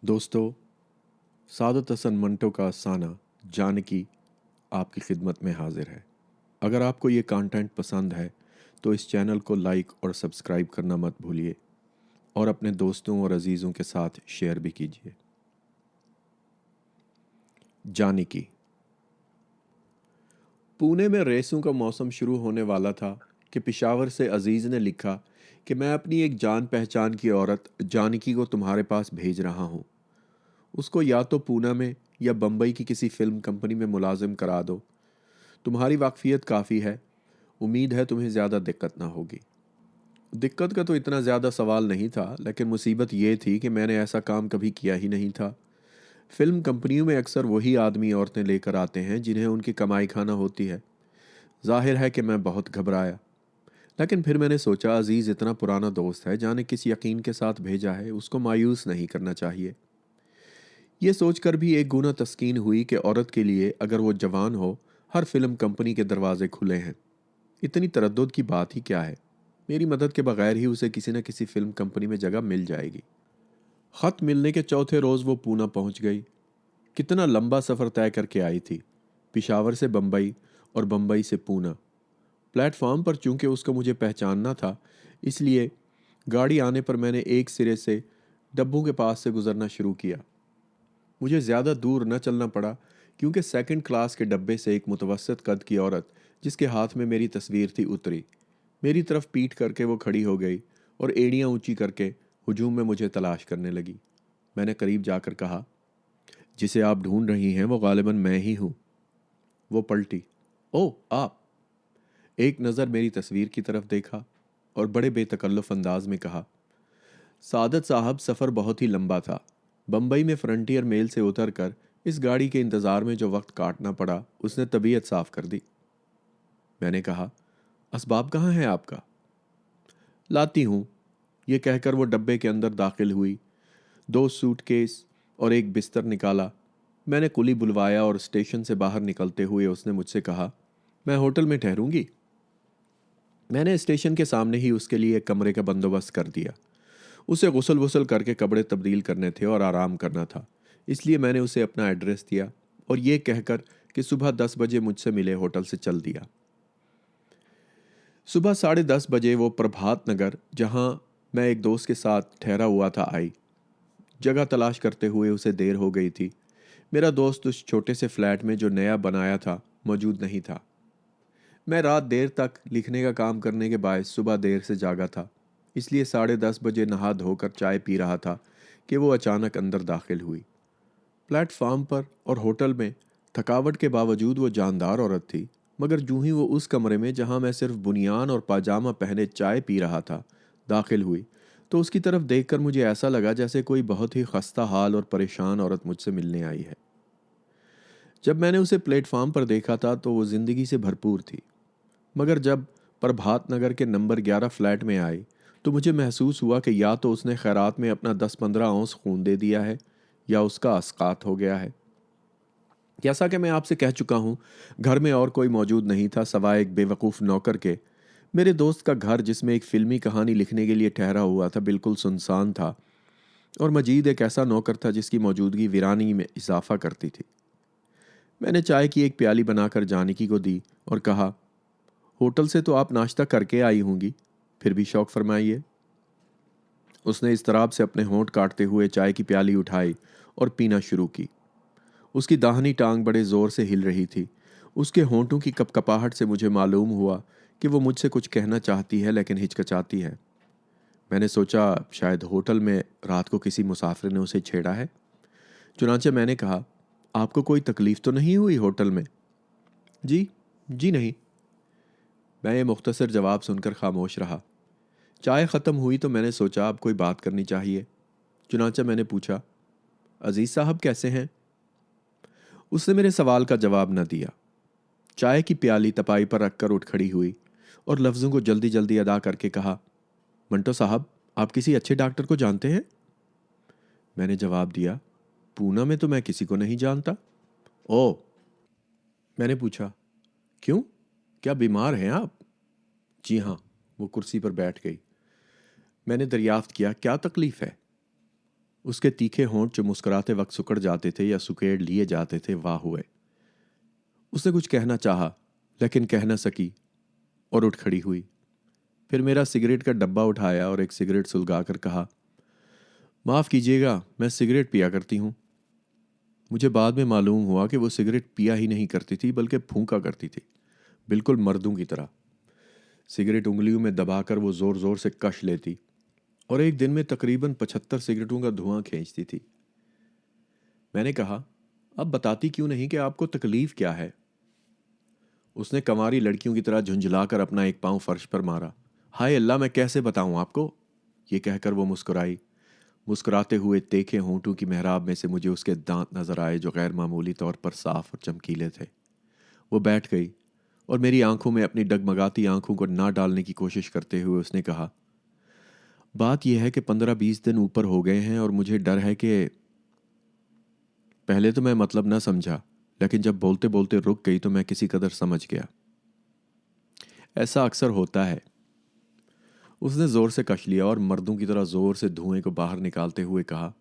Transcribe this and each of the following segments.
دوستو، سعادت حسن منٹو کا افسانہ جانکی آپ کی خدمت میں حاضر ہے۔ اگر آپ کو یہ کانٹینٹ پسند ہے تو اس چینل کو لائک اور سبسکرائب کرنا مت بھولیے اور اپنے دوستوں اور عزیزوں کے ساتھ شیئر بھی کیجیے۔ جانکی۔ پونے میں ریسوں کا موسم شروع ہونے والا تھا کہ پشاور سے عزیز نے لکھا کہ میں اپنی ایک جان پہچان کی عورت جانکی کو تمہارے پاس بھیج رہا ہوں۔ اس کو یا تو پونا میں یا بمبئی کی کسی فلم کمپنی میں ملازم کرا دو۔ تمہاری واقفیت کافی ہے، امید ہے تمہیں زیادہ دقت نہ ہوگی۔ دقت کا تو اتنا زیادہ سوال نہیں تھا، لیکن مصیبت یہ تھی کہ میں نے ایسا کام کبھی کیا ہی نہیں تھا۔ فلم کمپنیوں میں اکثر وہی آدمی عورتیں لے کر آتے ہیں جنہیں ان کی کمائی کھانا ہوتی ہے۔ ظاہر ہے کہ میں بہت گھبرایا، لیکن پھر میں نے سوچا عزیز اتنا پرانا دوست ہے، جانے کس یقین کے ساتھ بھیجا ہے، اس کو مایوس نہیں کرنا چاہیے۔ یہ سوچ کر بھی ایک گنا تسکین ہوئی کہ عورت کے لیے اگر وہ جوان ہو، ہر فلم کمپنی کے دروازے کھلے ہیں۔ اتنی تردد کی بات ہی کیا ہے، میری مدد کے بغیر ہی اسے کسی نہ کسی فلم کمپنی میں جگہ مل جائے گی۔ خط ملنے کے چوتھے روز وہ پونا پہنچ گئی۔ کتنا لمبا سفر طے کر کے آئی تھی، پشاور سے بمبئی اور بمبئی سے پونا۔ پلیٹ فارم پر چونکہ اس کو مجھے پہچاننا تھا، اس لیے گاڑی آنے پر میں نے ایک سرے سے ڈبوں کے پاس سے گزرنا شروع کیا۔ مجھے زیادہ دور نہ چلنا پڑا کیونکہ سیکنڈ کلاس کے ڈبے سے ایک متوسط قد کی عورت جس کے ہاتھ میں میری تصویر تھی اتری۔ میری طرف پیٹ کر کے وہ کھڑی ہو گئی اور ایڑیاں اونچی کر کے ہجوم میں مجھے تلاش کرنے لگی۔ میں نے قریب جا کر کہا، جسے آپ ڈھونڈ رہی ہیں وہ غالباً میں ہی ہوں۔ وہ پلٹی، او آپ! ایک نظر میری تصویر کی طرف دیکھا اور بڑے بے تکلف انداز میں کہا، سعادت صاحب سفر بہت ہی لمبا تھا۔ بمبئی میں فرنٹیئر میل سے اتر کر اس گاڑی کے انتظار میں جو وقت کاٹنا پڑا اس نے طبیعت صاف کر دی۔ میں نے کہا، اسباب کہاں ہے آپ کا؟ لاتی ہوں، یہ کہہ کر وہ ڈبے کے اندر داخل ہوئی۔ 2 سوٹ کیس اور ایک بستر نکالا۔ میں نے کلی بلوایا اور اسٹیشن سے باہر نکلتے ہوئے اس نے مجھ سے کہا، میں ہوٹل میں ٹھہروں گی؟ میں نے اسٹیشن کے سامنے ہی اس کے لیے ایک کمرے کا بندوبست کر دیا۔ اسے غسل کر کے کپڑے تبدیل کرنے تھے اور آرام کرنا تھا، اس لیے میں نے اسے اپنا ایڈریس دیا اور یہ کہہ کر کہ صبح 10 بجے مجھ سے ملے ہوٹل سے چل دیا۔ صبح 10:30 بجے وہ پربھات نگر، جہاں میں ایک دوست کے ساتھ ٹھہرا ہوا تھا، آئی۔ جگہ تلاش کرتے ہوئے اسے دیر ہو گئی تھی۔ میرا دوست اس چھوٹے سے فلیٹ میں جو نیا بنایا تھا موجود نہیں تھا۔ میں رات دیر تک لکھنے کا کام کرنے کے باعث صبح دیر سے جاگا تھا، اس لیے 10:30 بجے نہا دھو کر چائے پی رہا تھا کہ وہ اچانک اندر داخل ہوئی۔ پلیٹ فارم پر اور ہوٹل میں تھکاوٹ کے باوجود وہ جاندار عورت تھی، مگر جوں ہی وہ اس کمرے میں جہاں میں صرف بنیان اور پاجامہ پہنے چائے پی رہا تھا داخل ہوئی تو اس کی طرف دیکھ کر مجھے ایسا لگا جیسے کوئی بہت ہی خستہ حال اور پریشان عورت مجھ سے ملنے آئی ہے۔ جب میں نے اسے پلیٹ فارم پر دیکھا تھا تو وہ زندگی سے بھرپور تھی، مگر جب پربھات نگر کے نمبر 11 فلیٹ میں آئی تو مجھے محسوس ہوا کہ یا تو اس نے خیرات میں اپنا 10-15 اونس خون دے دیا ہے یا اس کا اسقاط ہو گیا ہے۔ جیسا کہ میں آپ سے کہہ چکا ہوں، گھر میں اور کوئی موجود نہیں تھا سوائے ایک بے وقوف نوکر کے۔ میرے دوست کا گھر جس میں ایک فلمی کہانی لکھنے کے لیے ٹھہرا ہوا تھا بالکل سنسان تھا، اور مجید ایک ایسا نوکر تھا جس کی موجودگی ویرانی میں اضافہ کرتی تھی۔ میں نے چائے کی ایک پیالی بنا کر جانکی کو دی اور کہا، ہوٹل سے تو آپ ناشتہ کر کے آئی ہوں گی، پھر بھی شوق فرمائیے۔ اس نے اضطراب سے اپنے ہونٹ کاٹتے ہوئے چائے کی پیالی اٹھائی اور پینا شروع کی۔ اس کی داہنی ٹانگ بڑے زور سے ہل رہی تھی۔ اس کے ہونٹوں کی کپ کپاہٹ سے مجھے معلوم ہوا کہ وہ مجھ سے کچھ کہنا چاہتی ہے لیکن ہچکچاتی ہے۔ میں نے سوچا شاید ہوٹل میں رات کو کسی مسافر نے اسے چھیڑا ہے۔ چنانچہ میں نے کہا، آپ کو کوئی تکلیف تو نہیں ہوئی ہوٹل میں؟ جی نہیں۔ میں یہ مختصر جواب سن کر خاموش رہا۔ چائے ختم ہوئی تو میں نے سوچا اب کوئی بات کرنی چاہیے۔ چنانچہ میں نے پوچھا، عزیز صاحب کیسے ہیں؟ اس نے میرے سوال کا جواب نہ دیا۔ چائے کی پیالی تپائی پر رکھ کر اٹھ کھڑی ہوئی اور لفظوں کو جلدی جلدی ادا کر کے کہا، منٹو صاحب آپ کسی اچھے ڈاکٹر کو جانتے ہیں؟ میں نے جواب دیا، پونا میں تو میں کسی کو نہیں جانتا۔ او! میں نے پوچھا، کیوں؟ کیا بیمار ہیں آپ؟ جی ہاں۔ وہ کرسی پر بیٹھ گئی۔ میں نے دریافت کیا، کیا تکلیف ہے؟ اس کے تیکھے ہونٹ جو مسکراتے وقت سکڑ جاتے تھے یا سکیڑ لیے جاتے تھے واہ ہوئے۔ اس نے کچھ کہنا چاہا لیکن کہہ نہ سکی اور اٹھ کھڑی ہوئی۔ پھر میرا سگریٹ کا ڈبہ اٹھایا اور ایک سگریٹ سلگا کر کہا، معاف کیجیے گا، میں سگریٹ پیا کرتی ہوں۔ مجھے بعد میں معلوم ہوا کہ وہ سگریٹ پیا ہی نہیں کرتی تھی بلکہ پھونکا کرتی تھی، بالکل مردوں کی طرح۔ سگریٹ انگلیوں میں دبا کر وہ زور زور سے کش لیتی اور ایک دن میں تقریباً 75 سگریٹوں کا دھواں کھینچتی تھی۔ میں نے کہا، اب بتاتی کیوں نہیں کہ آپ کو تکلیف کیا ہے؟ اس نے کنواری لڑکیوں کی طرح جھنجھلا کر اپنا ایک پاؤں فرش پر مارا۔ ہائے اللہ، میں کیسے بتاؤں آپ کو؟ یہ کہہ کر وہ مسکرائی۔ مسکراتے ہوئے تیکھے ہونٹوں کی محراب میں سے مجھے اس کے دانت نظر آئے جو غیر معمولی طور پر صاف اور چمکیلے تھے۔ وہ بیٹھ گئی اور میری آنکھوں میں اپنی ڈگمگاتی آنکھوں کو نہ ڈالنے کی کوشش کرتے ہوئے اس نے کہا، بات یہ ہے کہ 15-20 دن اوپر ہو گئے ہیں اور مجھے ڈر ہے کہ… پہلے تو میں مطلب نہ سمجھا، لیکن جب بولتے بولتے رک گئی تو میں کسی قدر سمجھ گیا۔ ایسا اکثر ہوتا ہے۔ اس نے زور سے کش لیا اور مردوں کی طرح زور سے دھوئیں کو باہر نکالتے ہوئے کہا،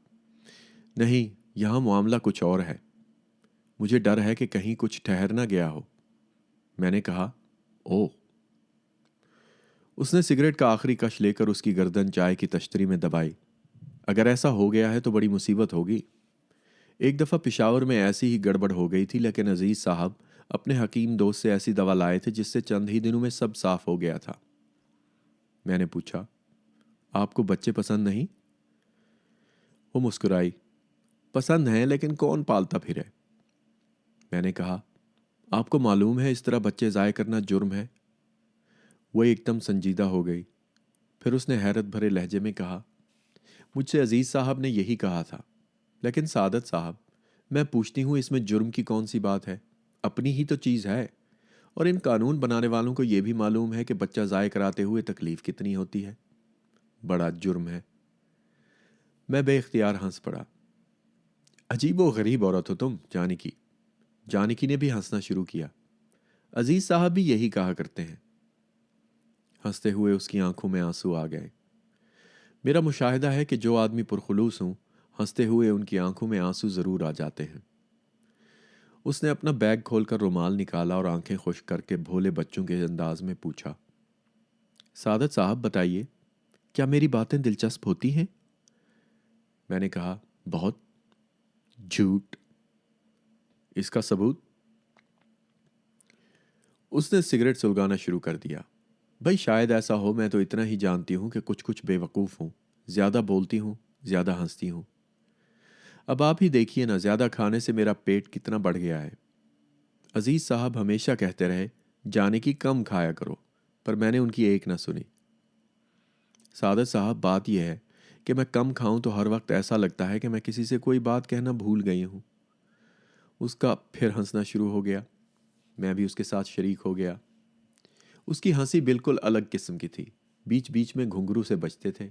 نہیں، یہاں معاملہ کچھ اور ہے۔ مجھے ڈر ہے کہ کہیں کچھ ٹھہر نہ گیا ہو۔ میں نے کہا، اوہ۔ اس نے سگریٹ کا آخری کش لے کر اس کی گردن چائے کی تشتری میں دبائی۔ اگر ایسا ہو گیا ہے تو بڑی مصیبت ہوگی۔ ایک دفعہ پشاور میں ایسی ہی گڑبڑ ہو گئی تھی، لیکن عزیز صاحب اپنے حکیم دوست سے ایسی دوا لائے تھے جس سے چند ہی دنوں میں سب صاف ہو گیا تھا۔ میں نے پوچھا، آپ کو بچے پسند نہیں؟ وہ مسکرائی، پسند ہیں لیکن کون پالتا پھرے؟ میں نے کہا، آپ کو معلوم ہے اس طرح بچے ضائع کرنا جرم ہے؟ وہ ایک دم سنجیدہ ہو گئی۔ پھر اس نے حیرت بھرے لہجے میں کہا، مجھ سے عزیز صاحب نے یہی کہا تھا، لیکن سعادت صاحب، میں پوچھتی ہوں اس میں جرم کی کون سی بات ہے؟ اپنی ہی تو چیز ہے، اور ان قانون بنانے والوں کو یہ بھی معلوم ہے کہ بچہ ضائع کراتے ہوئے تکلیف کتنی ہوتی ہے۔ بڑا جرم ہے۔ میں بے اختیار ہنس پڑا۔ عجیب و غریب عورت ہو تم، جانکی۔ جانکی نے بھی ہنسنا شروع کیا۔ عزیز صاحب بھی یہی کہا کرتے ہیں۔ ہنستے ہوئے اس کی آنکھوں میں آنسو آ گئے۔ میرا مشاہدہ ہے کہ جو آدمی پرخلوص ہوں، ہنستے ہوئے ان کی آنکھوں میں آنسو ضرور آ جاتے ہیں۔ اس نے اپنا بیگ کھول کر رومال نکالا اور آنکھیں خشک کر کے بھولے بچوں کے انداز میں پوچھا، سعادت صاحب بتائیے، کیا میری باتیں دلچسپ ہوتی ہیں؟ میں نے کہا، بہت۔ جھوٹ۔ اس کا ثبوت؟ اس نے سگریٹ سلگانا شروع کر دیا۔ بھائی شاید ایسا ہو، میں تو اتنا ہی جانتی ہوں کہ کچھ بے وقوف ہوں، زیادہ بولتی ہوں، زیادہ ہنستی ہوں۔ اب آپ ہی دیکھیے نا، زیادہ کھانے سے میرا پیٹ کتنا بڑھ گیا ہے۔ عزیز صاحب ہمیشہ کہتے رہے جانے کی کم کھایا کرو، پر میں نے ان کی ایک نہ سنی۔ سعادت صاحب بات یہ ہے کہ میں کم کھاؤں تو ہر وقت ایسا لگتا ہے کہ میں کسی سے کوئی بات کہنا بھول گئی ہوں۔ اس کا پھر ہنسنا شروع ہو گیا۔ میں بھی اس کے ساتھ شریک ہو گیا۔ اس کی ہنسی بالکل الگ قسم کی تھی، بیچ بیچ میں گھنگرو سے بجتے تھے۔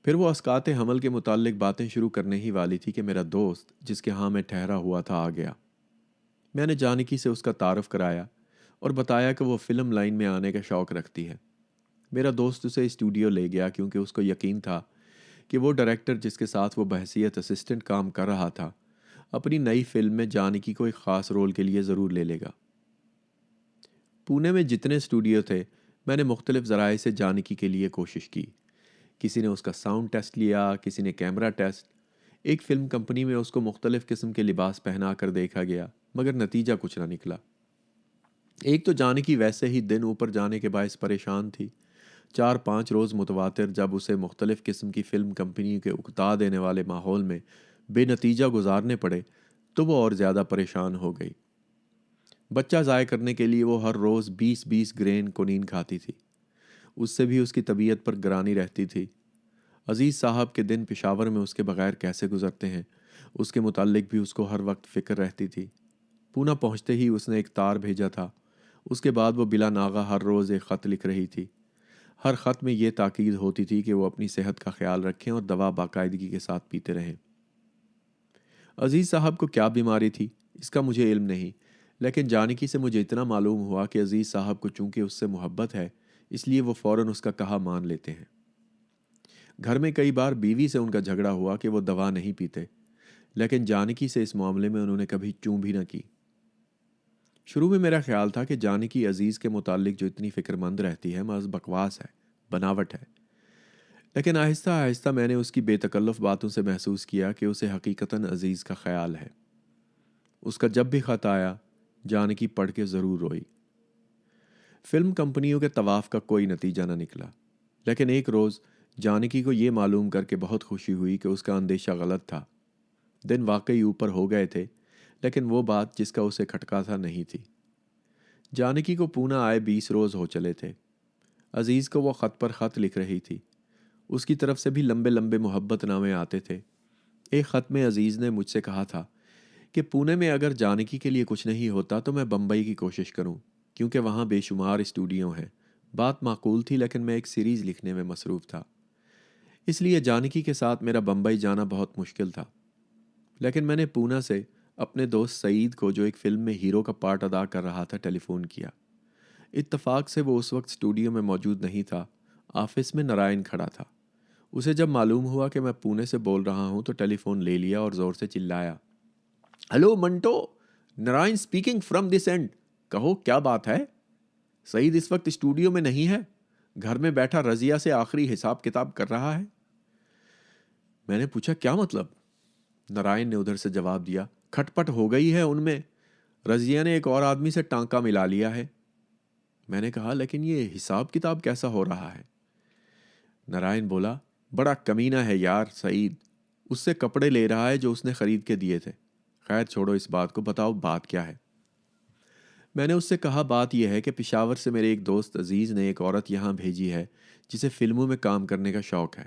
پھر وہ اسقاط حمل کے متعلق باتیں شروع کرنے ہی والی تھی کہ میرا دوست جس کے ہاں میں ٹھہرا ہوا تھا آ گیا۔ میں نے جانکی سے اس کا تعارف کرایا اور بتایا کہ وہ فلم لائن میں آنے کا شوق رکھتی ہے۔ میرا دوست اسے اسٹوڈیو لے گیا کیونکہ اس کو یقین تھا کہ وہ ڈائریکٹر جس کے ساتھ وہ بحیثیت اسسٹنٹ کام کر رہا تھا اپنی نئی فلم میں جانکی کو ایک خاص رول کے لیے ضرور لے لے گا۔ پونے میں جتنے اسٹوڈیو تھے، میں نے مختلف ذرائع سے جانکی کے لیے کوشش کی۔ کسی نے اس کا ساؤنڈ ٹیسٹ لیا، کسی نے کیمرہ ٹیسٹ۔ ایک فلم کمپنی میں اس کو مختلف قسم کے لباس پہنا کر دیکھا گیا، مگر نتیجہ کچھ نہ نکلا۔ ایک تو جانکی ویسے ہی دن اوپر جانے کے باعث پریشان تھی۔ 4-5 روز متواتر جب اسے مختلف قسم کی فلم کمپنی کے اکتا دینے والے ماحول میں بے نتیجہ گزارنے پڑے تو وہ اور زیادہ پریشان ہو گئی۔ بچہ ضائع کرنے کے لیے وہ ہر روز 20 گرین کونین کھاتی تھی۔ اس سے بھی اس کی طبیعت پر گرانی رہتی تھی۔ عزیز صاحب کے دن پشاور میں اس کے بغیر کیسے گزرتے ہیں، اس کے متعلق بھی اس کو ہر وقت فکر رہتی تھی۔ پونا پہنچتے ہی اس نے ایک تار بھیجا تھا۔ اس کے بعد وہ بلا ناغہ ہر روز ایک خط لکھ رہی تھی۔ ہر خط میں یہ تاکید ہوتی تھی کہ وہ اپنی صحت کا خیال رکھیں اور دوا باقاعدگی کے ساتھ پیتے رہیں۔ عزیز صاحب کو کیا بیماری تھی اس کا مجھے علم نہیں، لیکن جانکی سے مجھے اتنا معلوم ہوا کہ عزیز صاحب کو چونکہ اس سے محبت ہے، اس لیے وہ فوراً اس کا کہا مان لیتے ہیں۔ گھر میں کئی بار بیوی سے ان کا جھگڑا ہوا کہ وہ دوا نہیں پیتے، لیکن جانکی سے اس معاملے میں انہوں نے کبھی چوں بھی نہ کی۔ شروع میں میرا خیال تھا کہ جانکی عزیز کے متعلق جو اتنی فکر مند رہتی ہے محض بکواس ہے، بناوٹ ہے، لیکن آہستہ آہستہ میں نے اس کی بے تکلف باتوں سے محسوس کیا کہ اسے حقیقتاً عزیز کا خیال ہے۔ اس کا جب بھی خط آیا، جانکی پڑھ کے ضرور روئی۔ فلم کمپنیوں کے طواف کا کوئی نتیجہ نہ نکلا، لیکن ایک روز جانکی کو یہ معلوم کر کے بہت خوشی ہوئی کہ اس کا اندیشہ غلط تھا۔ دن واقعی اوپر ہو گئے تھے، لیکن وہ بات جس کا اسے کھٹکا تھا نہیں تھی۔ جانکی کو پونا آئے 20 روز ہو چلے تھے۔ عزیز کو وہ خط پر خط لکھ رہی تھی۔ اس کی طرف سے بھی لمبے لمبے محبت نامے آتے تھے۔ ایک خط میں عزیز نے مجھ سے کہا تھا کہ پونے میں اگر جانکی کے لیے کچھ نہیں ہوتا تو میں بمبئی کی کوشش کروں، کیونکہ وہاں بے شمار اسٹوڈیو ہیں۔ بات معقول تھی، لیکن میں ایک سیریز لکھنے میں مصروف تھا، اس لیے جانکی کے ساتھ میرا بمبئی جانا بہت مشکل تھا۔ لیکن میں نے پونا سے اپنے دوست سعید کو، جو ایک فلم میں ہیرو کا پارٹ ادا کر رہا تھا، ٹیلی فون کیا۔ اتفاق سے وہ اس وقت اسٹوڈیو میں موجود نہیں تھا، آفس میں نارائن کھڑا تھا۔ اسے جب معلوم ہوا کہ میں پونے سے بول رہا ہوں تو ٹیلی فون لے لیا اور زور سے چلایا، hello Manto, Narayan speaking from this end, کہو کیا بات ہے؟ سعید اس وقت اسٹوڈیو میں نہیں ہے، گھر میں بیٹھا رضیہ سے آخری حساب کتاب کر رہا ہے۔ میں نے پوچھا کیا مطلب؟ نارائن نے ادھر سے جواب دیا، کھٹ پٹ ہو گئی ہے ان میں، رضیہ نے ایک اور آدمی سے ٹانکا ملا لیا ہے۔ میں نے کہا لیکن یہ حساب کتاب کیسا ہو رہا ہے؟ نارائن بولا، بڑا کمینہ ہے یار سعید، اس سے کپڑے لے رہا ہے جو اس نے خرید کے دیے تھے۔ خیر چھوڑو اس بات کو، بتاؤ بات کیا ہے؟ میں نے اس سے کہا بات یہ ہے کہ پشاور سے میرے ایک دوست عزیز نے ایک عورت یہاں بھیجی ہے جسے فلموں میں کام کرنے کا شوق ہے۔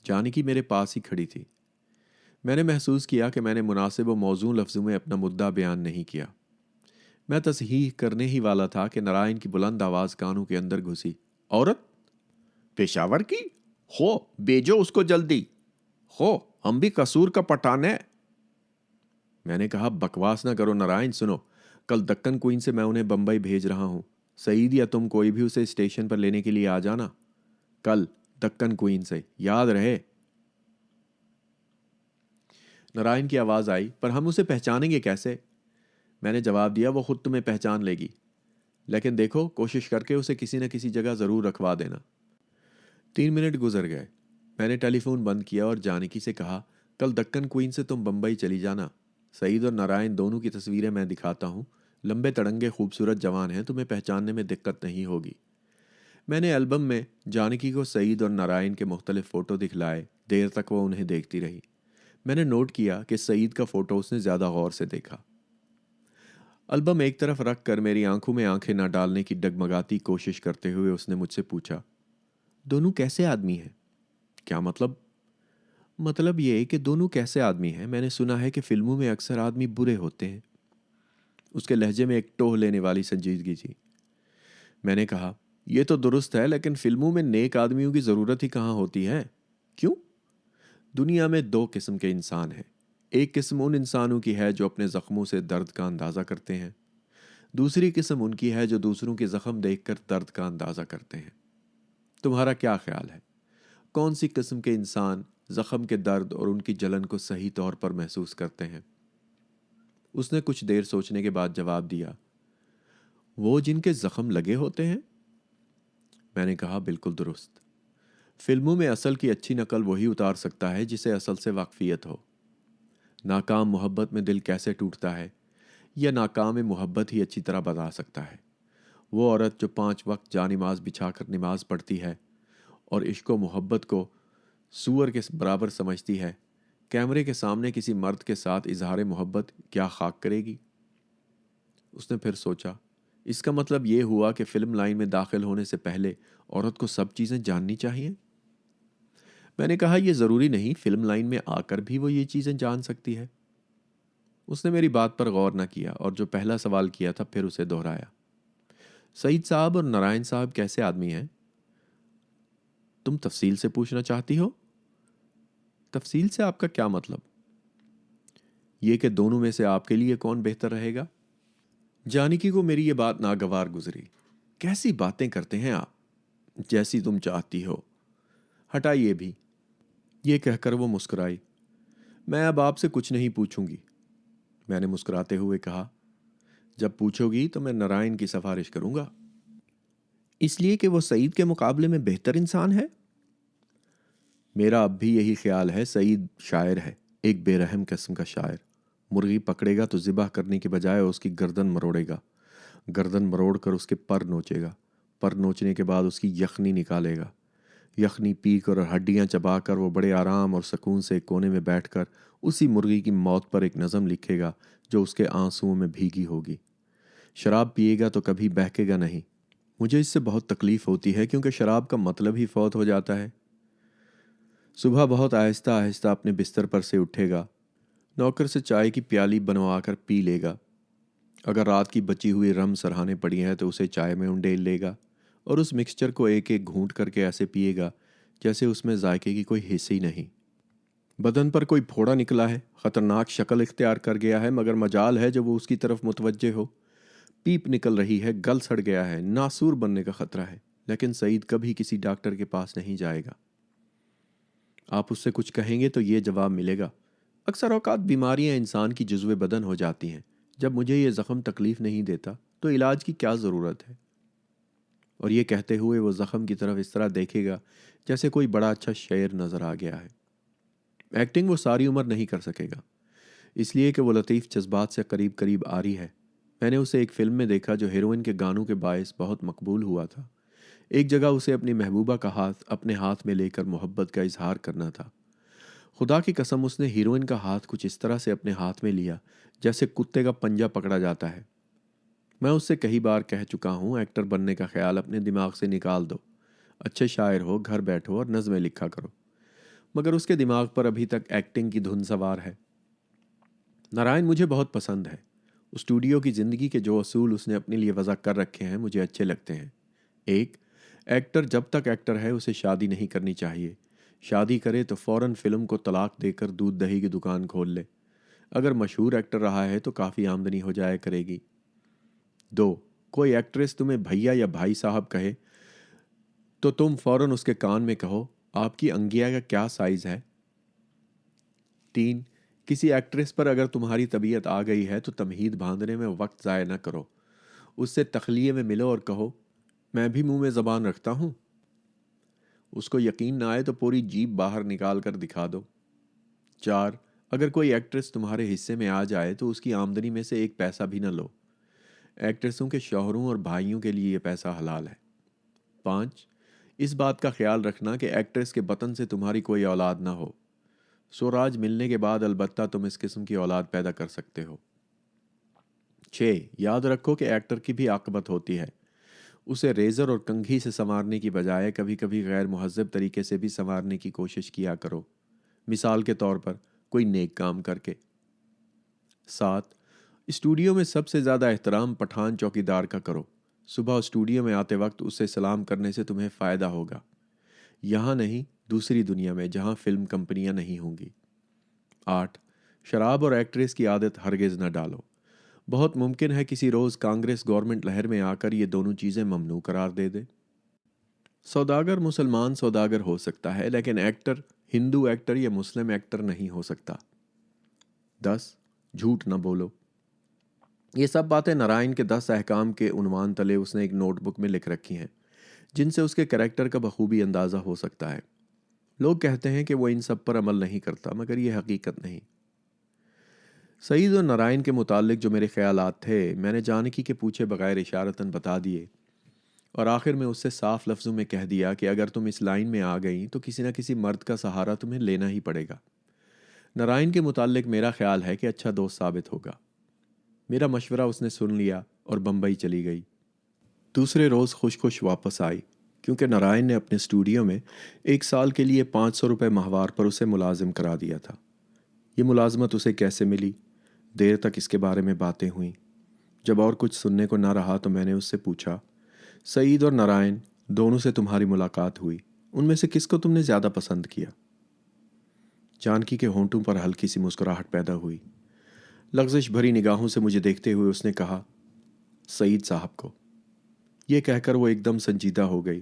جانکی میرے پاس ہی کھڑی تھی۔ میں نے محسوس کیا کہ میں نے مناسب و موزوں لفظوں میں اپنا مدعا بیان نہیں کیا۔ میں تصحیح کرنے ہی والا تھا کہ نارائن کی بلند آواز کانوں کے اندر گھسی، عورت؟ پشاور کی؟ ہو بیجو اس کو جلدی، ہو ہم بھی قصور کا پٹھان ہے۔ میں نے کہا بکواس نہ کرو نارائن، سنو، کل دکن کوئین سے میں انہیں بمبئی بھیج رہا ہوں، سعید یا تم کوئی بھی اسے اسٹیشن پر لینے کے لیے آ جانا، کل دکن کوئین سے، یاد رہے۔ نارائن کی آواز آئی، پر ہم اسے پہچانیں گے کیسے؟ میں نے جواب دیا، وہ خود تمہیں پہچان لے گی، لیکن دیکھو کوشش کر کے اسے کسی نہ کسی جگہ ضرور رکھوا دینا۔ 3 منٹ گزر گئے۔ میں نے ٹیلی فون بند کیا اور جانکی سے کہا، کل دکن کوئین سے تم بمبئی چلی جانا، سعید اور نارائن دونوں کی تصویریں میں دکھاتا ہوں، لمبے تڑنگے خوبصورت جوان ہیں، تمہیں پہچاننے میں دقت نہیں ہوگی۔ میں نے البم میں جانکی کو سعید اور نارائن کے مختلف فوٹو دکھلائے، دیر تک وہ انہیں دیکھتی رہی۔ میں نے نوٹ کیا کہ سعید کا فوٹو اس نے زیادہ غور سے دیکھا۔ البم ایک طرف رکھ کر میری آنکھوں میں آنکھیں نہ ڈالنے کی ڈگمگاتی کوشش کرتے ہوئے اس نے مجھ سے پوچھا، دونوں کیسے آدمی ہیں؟ کیا مطلب؟ مطلب یہ کہ دونوں کیسے آدمی ہیں؟ میں نے سنا ہے کہ فلموں میں اکثر آدمی برے ہوتے ہیں۔ اس کے لہجے میں ایک ٹوہ لینے والی سنجیدگی تھی۔ میں نے کہا، یہ تو درست ہے، لیکن فلموں میں نیک آدمیوں کی ضرورت ہی کہاں ہوتی ہے؟ کیوں؟ دنیا میں 2 قسم کے انسان ہیں۔ ایک قسم ان انسانوں کی ہے جو اپنے زخموں سے درد کا اندازہ کرتے ہیں، دوسری قسم ان کی ہے جو دوسروں کے زخم دیکھ کر درد کا اندازہ کرتے ہیں۔ تمہارا کیا خیال ہے؟ کون سی قسم کے انسان زخم کے درد اور ان کی جلن کو صحیح طور پر محسوس کرتے ہیں؟ اس نے کچھ دیر سوچنے کے بعد جواب دیا، وہ جن کے زخم لگے ہوتے ہیں۔ میں نے کہا بالکل درست۔ فلموں میں اصل کی اچھی نقل وہی اتار سکتا ہے جسے اصل سے واقفیت ہو۔ ناکام محبت میں دل کیسے ٹوٹتا ہے، یا ناکام محبت ہی اچھی طرح بتا سکتا ہے۔ وہ عورت جو 5 وقت جانماز بچھا کر نماز پڑھتی ہے اور عشق و محبت کو سور کے برابر سمجھتی ہے، کیمرے کے سامنے کسی مرد کے ساتھ اظہار محبت کیا خاک کرے گی؟ اس نے پھر سوچا، اس کا مطلب یہ ہوا کہ فلم لائن میں داخل ہونے سے پہلے عورت کو سب چیزیں جاننی چاہیے؟ میں نے کہا یہ ضروری نہیں، فلم لائن میں آ کر بھی وہ یہ چیزیں جان سکتی ہے۔ اس نے میری بات پر غور نہ کیا اور جو پہلا سوال کیا تھا پھر اسے دہرایا، سعید صاحب اور نارائن صاحب کیسے آدمی ہیں؟ تم تفصیل سے پوچھنا چاہتی ہو؟ تفصیل سے آپ کا کیا مطلب؟ یہ کہ دونوں میں سے آپ کے لیے کون بہتر رہے گا؟ جانکی کو میری یہ بات ناگوار گزری۔ کیسی باتیں کرتے ہیں آپ؟ جیسی تم چاہتی ہو۔ ہٹا یہ بھی۔ یہ کہہ کر وہ مسکرائی۔ میں اب آپ سے کچھ نہیں پوچھوں گی، میں نے مسکراتے ہوئے کہا۔ جب پوچھو گی تو میں نارائن کی سفارش کروں گا۔ اس لیے کہ وہ سعید کے مقابلے میں بہتر انسان ہے؟ میرا اب بھی یہی خیال ہے۔ سعید شاعر ہے، ایک بے رحم قسم کا شاعر۔ مرغی پکڑے گا تو ذبح کرنے کے بجائے اس کی گردن مروڑے گا، گردن مروڑ کر اس کے پر نوچے گا، پر نوچنے کے بعد اس کی یخنی نکالے گا، یخنی پی کر اور ہڈیاں چبا کر وہ بڑے آرام اور سکون سے ایک کونے میں بیٹھ کر اسی مرغی کی موت پر ایک نظم لکھے گا جو اس کے آنسوؤں میں بھیگی ہوگی۔ شراب پیے گا تو کبھی بہکے گا نہیں۔ مجھے اس سے بہت تکلیف ہوتی ہے کیونکہ شراب کا مطلب ہی فوت ہو جاتا ہے۔ صبح بہت آہستہ آہستہ اپنے بستر پر سے اٹھے گا، نوکر سے چائے کی پیالی بنوا کر پی لے گا۔ اگر رات کی بچی ہوئی رم سرہانے پڑی ہے تو اسے چائے میں انڈیل لے گا اور اس مکسچر کو ایک ایک گھونٹ کر کے ایسے پیے گا جیسے اس میں ذائقے کی کوئی حص ہی نہیں۔ بدن پر کوئی پھوڑا نکلا ہے، خطرناک شکل اختیار کر گیا ہے، مگر مجال ہے جب وہ اس کی طرف متوجہ ہو۔ پیپ نکل رہی ہے، گل سڑ گیا ہے، ناسور بننے کا خطرہ ہے، لیکن سعید کبھی کسی ڈاکٹر کے پاس نہیں جائے گا۔ آپ اس سے کچھ کہیں گے تو یہ جواب ملے گا، اکثر اوقات بیماریاں انسان کی جزو بدن ہو جاتی ہیں۔ جب مجھے یہ زخم تکلیف نہیں دیتا تو علاج کی کیا ضرورت ہے؟ اور یہ کہتے ہوئے وہ زخم کی طرف اس طرح دیکھے گا جیسے کوئی بڑا اچھا شعر نظر آ گیا ہے۔ ایکٹنگ وہ ساری عمر نہیں کر سکے گا، اس لیے کہ وہ لطیف جذبات سے قریب قریب آ رہی ہے۔ میں نے اسے ایک فلم میں دیکھا جو ہیروئن کے گانوں کے باعث بہت مقبول ہوا تھا۔ ایک جگہ اسے اپنی محبوبہ کا ہاتھ اپنے ہاتھ میں لے کر محبت کا اظہار کرنا تھا۔ خدا کی قسم اس نے ہیروئن کا ہاتھ کچھ اس طرح سے اپنے ہاتھ میں لیا جیسے کتے کا پنجہ پکڑا جاتا ہے۔ میں اس سے کئی بار کہہ چکا ہوں ایکٹر بننے کا خیال اپنے دماغ سے نکال دو، اچھے شاعر ہو، گھر بیٹھو اور نظمیں لکھا کرو، مگر اس کے دماغ پر ابھی تک ایکٹنگ کی دھن سوار ہے۔ نارائن مجھے بہت پسند ہے۔ اسٹوڈیو کی زندگی کے جو اصول اس نے اپنے لیے وضع کر رکھے ہیں مجھے اچھے لگتے ہیں۔ ایک، ایکٹر جب تک ایکٹر ہے اسے شادی نہیں کرنی چاہیے۔ شادی کرے تو فوراً فلم کو طلاق دے کر دودھ دہی کی دکان کھول لے۔ اگر مشہور ایکٹر رہا ہے تو کافی آمدنی ہو جایا کرے گی۔ دو، کوئی ایکٹریس تمہیں بھیا یا بھائی صاحب کہے تو تم فوراً اس کے کان میں کہو آپ کی انگیا کا کیا سائز ہے۔ تین، کسی ایکٹریس پر اگر تمہاری طبیعت آ گئی ہے تو تمہید باندھنے میں وقت ضائع نہ کرو، اس سے تخلیے میں ملو اور کہو میں بھی منہ میں زبان رکھتا ہوں۔ اس کو یقین نہ آئے تو پوری جیب باہر نکال کر دکھا دو۔ چار، اگر کوئی ایکٹریس تمہارے حصے میں آ جائے تو اس کی آمدنی میں سے ایک پیسہ بھی نہ لو۔ ایکٹریسوں کے شوہروں اور بھائیوں کے لیے یہ پیسہ حلال ہے۔ پانچ، اس بات کا خیال رکھنا کہ ایکٹریس کے بطن سے تمہاری کوئی اولاد نہ ہو۔ سوراج ملنے کے بعد البتہ تم اس قسم کی اولاد پیدا کر سکتے ہو۔ 6، یاد رکھو کہ ایکٹر کی بھی عاقبت ہوتی ہے۔ اسے ریزر اور کنگھی سے سنوارنے کی بجائے کبھی کبھی غیر مہذب طریقے سے بھی سنوارنے کی کوشش کیا کرو، مثال کے طور پر کوئی نیک کام کر کے۔ 7، اسٹوڈیو میں سب سے زیادہ احترام پٹھان چوکیدار کا کرو۔ صبح اسٹوڈیو میں آتے وقت اسے سلام کرنے سے تمہیں فائدہ ہوگا، یہاں نہیں دوسری دنیا میں جہاں فلم کمپنیاں نہیں ہوں گی۔ 8، شراب اور ایکٹریس کی عادت ہرگز نہ ڈالو۔ بہت ممکن ہے کسی روز کانگریس گورنمنٹ لہر میں آ کر یہ دونوں چیزیں ممنوع قرار دے دے۔ سوداگر مسلمان سوداگر ہو سکتا ہے لیکن ایکٹر ہندو ایکٹر یا مسلم ایکٹر نہیں ہو سکتا۔ 10، جھوٹ نہ بولو۔ یہ سب باتیں نارائن کے 10 احکام کے عنوان تلے اس نے ایک نوٹ بک میں لکھ رکھی ہیں جن سے اس کے کریکٹر کا بخوبی اندازہ ہو سکتا ہے۔ لوگ کہتے ہیں کہ وہ ان سب پر عمل نہیں کرتا، مگر یہ حقیقت نہیں۔ سعید اور نارائن کے متعلق جو میرے خیالات تھے میں نے جانکی کے پوچھے بغیر اشارتاً بتا دیے، اور آخر میں اس سے صاف لفظوں میں کہہ دیا کہ اگر تم اس لائن میں آ گئیں تو کسی نہ کسی مرد کا سہارا تمہیں لینا ہی پڑے گا۔ نارائن کے متعلق میرا خیال ہے کہ اچھا دوست ثابت ہوگا۔ میرا مشورہ اس نے سن لیا اور بمبئی چلی گئی۔ دوسرے روز خوش خوش واپس آئی کیونکہ نارائن نے اپنے اسٹوڈیو میں 1 سال کے لیے 500 روپے ماہوار پر اسے ملازم کرا دیا تھا۔ یہ ملازمت اسے کیسے ملی؟ دیر تک اس کے بارے میں باتیں ہوئیں۔ جب اور کچھ سننے کو نہ رہا تو میں نے اس سے پوچھا، سعید اور نارائن دونوں سے تمہاری ملاقات ہوئی، ان میں سے کس کو تم نے زیادہ پسند کیا؟ جانکی کے ہونٹوں پر ہلکی سی مسکراہٹ پیدا ہوئی۔ لغزش بھری نگاہوں سے مجھے دیکھتے ہوئے اس نے کہا، سعید صاحب کو۔ یہ کہہ کر وہ ایک دم سنجیدہ ہو گئی۔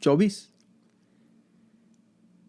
24।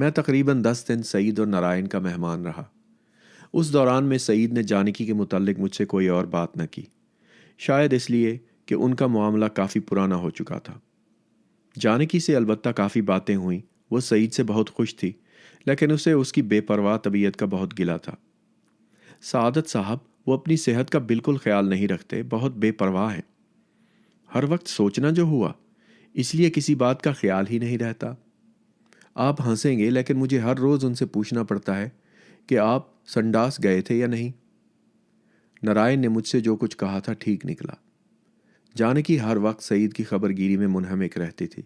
میں تقریباً 10 دن سعید اور نارائن کا مہمان رہا۔ اس دوران میں سعید نے جانکی کے متعلق مجھ سے کوئی اور بات نہ کی، شاید اس لیے کہ ان کا معاملہ کافی پرانا ہو چکا تھا۔ جانکی سے البتہ کافی باتیں ہوئیں۔ وہ سعید سے بہت خوش تھی، لیکن اسے اس کی بے پرواہ طبیعت کا بہت گلہ تھا۔ سعادت صاحب، وہ اپنی صحت کا بالکل خیال نہیں رکھتے، بہت بے پرواہ ہیں۔ ہر وقت سوچنا جو ہوا، اس لیے کسی بات کا خیال ہی نہیں رہتا۔ آپ ہنسیں گے، لیکن مجھے ہر روز ان سے پوچھنا پڑتا ہے کہ آپ سنڈاس گئے تھے یا نہیں۔ نارائن نے مجھ سے جو کچھ کہا تھا ٹھیک نکلا۔ جانکی ہر وقت سعید کی خبر گیری میں منہمک رہتی تھی۔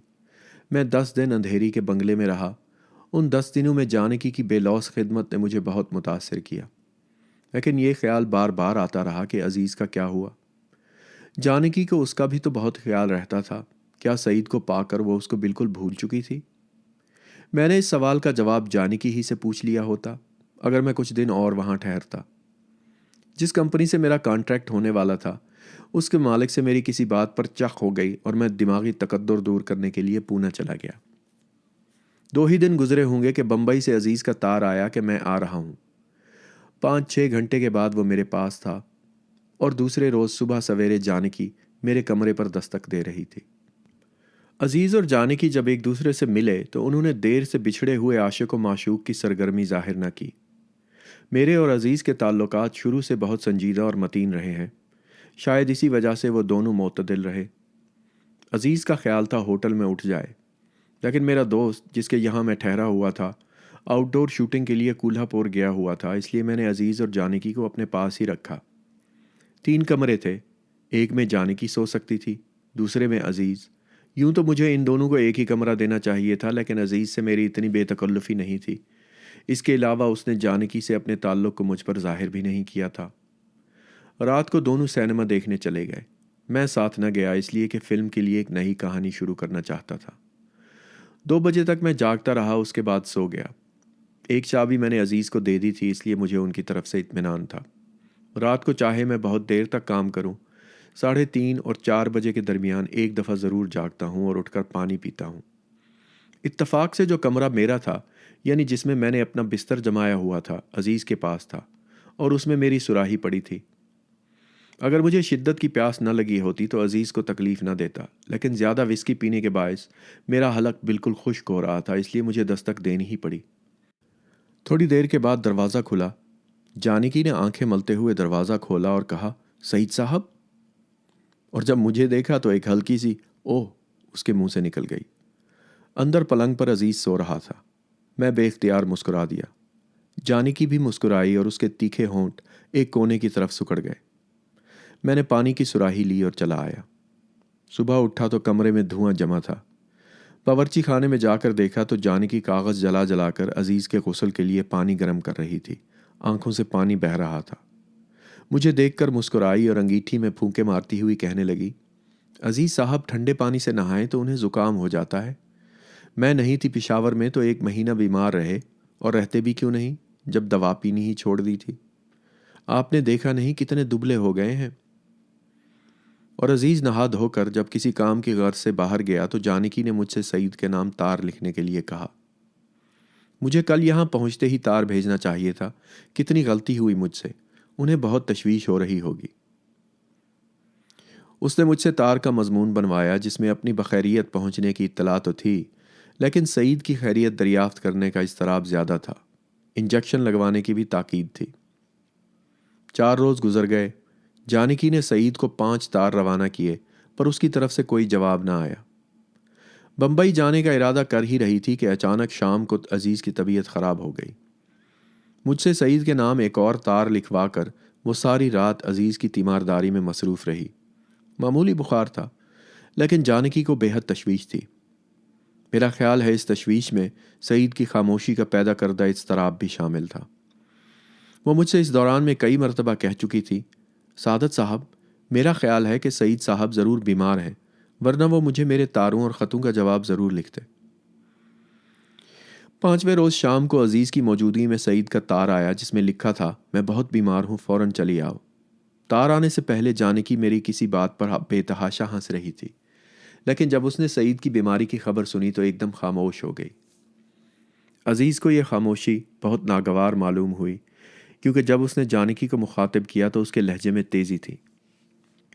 میں 10 دن اندھیری کے بنگلے میں رہا۔ ان 10 دنوں میں جانکی کی بے لوث خدمت نے مجھے بہت متاثر کیا، لیکن یہ خیال بار بار آتا رہا کہ عزیز کا کیا ہوا۔ جانکی کو اس کا بھی تو بہت خیال رہتا تھا۔ کیا سعید کو پا کر وہ اس کو بالکل بھول چکی تھی؟ میں نے اس سوال کا جواب جانکی ہی سے پوچھ لیا ہوتا اگر میں کچھ دن اور وہاں ٹھہرتا۔ جس کمپنی سے میرا کانٹریکٹ ہونے والا تھا، اس کے مالک سے میری کسی بات پر چخ ہو گئی اور میں دماغی تقدر دور کرنے کے لیے پونا چلا گیا۔ 2 ہی دن گزرے ہوں گے کہ بمبئی سے عزیز کا تار آیا کہ میں آ رہا ہوں۔ 5-6 گھنٹے کے بعد وہ میرے پاس تھا اور دوسرے روز صبح سویرے جانکی میرے کمرے پر دستک دے رہی تھی۔ عزیز اور جانکی جب ایک دوسرے سے ملے تو انہوں نے دیر سے بچھڑے ہوئے عاشق و معشوق کی سرگرمی ظاہر نہ کی۔ میرے اور عزیز کے تعلقات شروع سے بہت سنجیدہ اور متین رہے ہیں۔ شاید اسی وجہ سے وہ دونوں معتدل رہے۔ عزیز کا خیال تھا ہوٹل میں اٹھ جائے، لیکن میرا دوست جس کے یہاں میں ٹھہرا ہوا تھا آؤٹ ڈور شوٹنگ کے لیے کولہا پور گیا ہوا تھا، اس لیے میں نے عزیز اور جانکی کو اپنے پاس ہی رکھا۔ 3 کمرے تھے، ایک میں جانکی سو سکتی تھی، دوسرے میں عزیز۔ یوں تو مجھے ان دونوں کو ایک ہی کمرہ دینا چاہیے تھا، لیکن عزیز سے میری اتنی بے تکلفی نہیں تھی۔ اس کے علاوہ اس نے جانکی سے اپنے تعلق کو مجھ پر ظاہر بھی نہیں کیا تھا۔ رات کو دونوں سینما دیکھنے چلے گئے۔ میں ساتھ نہ گیا، اس لیے کہ فلم کے لیے ایک نئی کہانی شروع کرنا چاہتا تھا۔ 2 بجے تک میں جاگتا رہا، اس کے بعد سو گیا۔ ایک چابی میں نے عزیز کو دے دی تھی، اس لیے مجھے ان کی طرف سے اطمینان تھا۔ رات کو چاہے میں بہت دیر تک کام کروں، 3:30 اور 4 بجے کے درمیان ایک دفعہ ضرور جاگتا ہوں اور اٹھ کر پانی پیتا ہوں۔ اتفاق سے جو کمرہ میرا تھا، یعنی جس میں نے اپنا بستر جمایا ہوا تھا، عزیز کے پاس تھا اور اس میں میری سراہی پڑی تھی۔ اگر مجھے شدت کی پیاس نہ لگی ہوتی تو عزیز کو تکلیف نہ دیتا، لیکن زیادہ وسکی پینے کے باعث میرا حلق بالکل خشک ہو رہا تھا، اس لیے مجھے دستک دینی ہی پڑی۔ تھوڑی دیر کے بعد دروازہ کھلا۔ جانکی نے آنکھیں ملتے ہوئے دروازہ کھولا اور کہا، سعید صاحب؟ اور جب مجھے دیکھا تو ایک ہلکی سی اوہ اس کے منہ سے نکل گئی۔ اندر پلنگ پر عزیز سو رہا تھا۔ میں بے اختیار مسکرا دیا۔ جانکی بھی مسکرائی اور اس کے تیکھے ہونٹ ایک کونے کی طرف سکڑ گئے۔ میں نے پانی کی سراہی لی اور چلا آیا۔ صبح اٹھا تو کمرے میں دھواں جمع تھا۔ باورچی خانے میں جا کر دیکھا تو جانکی کاغذ جلا جلا کر عزیز کے غسل کے لیے پانی گرم کر رہی تھی۔ آنکھوں سے پانی بہہ رہا تھا۔ مجھے دیکھ کر مسکرائی اور انگیٹھی میں پھونکے مارتی ہوئی کہنے لگی، عزیز صاحب ٹھنڈے پانی سے نہائیں تو انہیں زکام ہو جاتا ہے۔ میں نہیں تھی پشاور میں تو 1 مہینہ بیمار رہے، اور رہتے بھی کیوں نہیں جب دوا پینی ہی چھوڑ دی تھی۔ آپ نے دیکھا نہیں کتنے دبلے ہو گئے ہیں۔ اور عزیز نہا دھو کر جب کسی کام کی غرض سے باہر گیا تو جانکی نے مجھ سے سعید کے نام تار لکھنے کے لیے کہا۔ مجھے کل یہاں پہنچتے ہی تار بھیجنا چاہیے تھا۔ کتنی غلطی ہوئی مجھ سے، انہیں بہت تشویش ہو رہی ہوگی۔ اس نے مجھ سے تار کا مضمون بنوایا، جس میں اپنی بخیریت پہنچنے کی اطلاع تو تھی، لیکن سعید کی خیریت دریافت کرنے کا اضطراب زیادہ تھا۔ انجیکشن لگوانے کی بھی تاکید تھی۔ 4 روز گزر گئے۔ جانکی نے سعید کو 5 تار روانہ کیے، پر اس کی طرف سے کوئی جواب نہ آیا۔ بمبئی جانے کا ارادہ کر ہی رہی تھی کہ اچانک شام کو عزیز کی طبیعت خراب ہو گئی۔ مجھ سے سعید کے نام ایک اور تار لکھوا کر وہ ساری رات عزیز کی تیمارداری میں مصروف رہی۔ معمولی بخار تھا، لیکن جانکی کو بے حد تشویش تھی۔ میرا خیال ہے اس تشویش میں سعید کی خاموشی کا پیدا کردہ اضطراب بھی شامل تھا۔ وہ مجھ سے اس دوران میں کئی مرتبہ کہہ چکی تھی، سعادت صاحب، میرا خیال ہے کہ سعید صاحب ضرور بیمار ہیں، ورنہ وہ مجھے میرے تاروں اور خطوں کا جواب ضرور لکھتے۔ 5ویں روز شام کو عزیز کی موجودگی میں سعید کا تار آیا، جس میں لکھا تھا، میں بہت بیمار ہوں، فوراً چلی آؤ۔ تار آنے سے پہلے جانکی میری کسی بات پر بے تحاشا ہنس رہی تھی، لیکن جب اس نے سعید کی بیماری کی خبر سنی تو ایک دم خاموش ہو گئی۔ عزیز کو یہ خاموشی بہت ناگوار معلوم ہوئی، کیونکہ جب اس نے جانکی کو مخاطب کیا تو اس کے لہجے میں تیزی تھی۔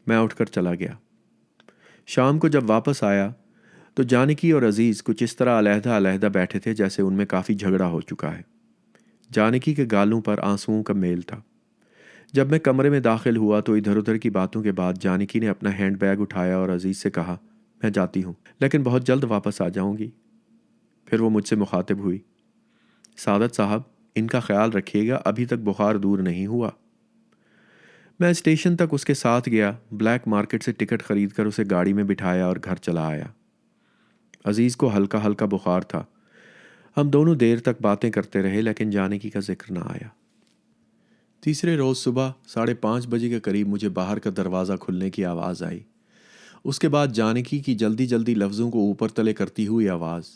میں اٹھ کر چلا گیا۔ شام کو جب واپس آیا تو جانکی اور عزیز کچھ اس طرح علیحدہ علیحدہ بیٹھے تھے جیسے ان میں کافی جھگڑا ہو چکا ہے۔ جانکی کے گالوں پر آنسوؤں کا میل تھا۔ جب میں کمرے میں داخل ہوا تو ادھر ادھر کی باتوں کے بعد جانکی نے اپنا ہینڈ بیگ اٹھایا اور عزیز سے کہا، میں جاتی ہوں لیکن بہت جلد واپس آ جاؤں گی۔ پھر وہ مجھ سے مخاطب ہوئی، سعادت صاحب ان کا خیال رکھیے گا، ابھی تک بخار دور نہیں ہوا۔ میں اسٹیشن تک اس کے ساتھ گیا، بلیک مارکیٹ سے ٹکٹ خرید کر اسے گاڑی میں بٹھایا اور گھر چلا آیا۔ عزیز کو ہلکا ہلکا بخار تھا۔ ہم دونوں دیر تک باتیں کرتے رہے لیکن جانکی کا ذکر نہ آیا۔ تیسرے روز صبح 5:30 بجے کے قریب مجھے باہر کا دروازہ کھلنے کی آواز آئی۔ اس کے بعد جانکی کی جلدی جلدی لفظوں کو اوپر تلے کرتی ہوئی آواز۔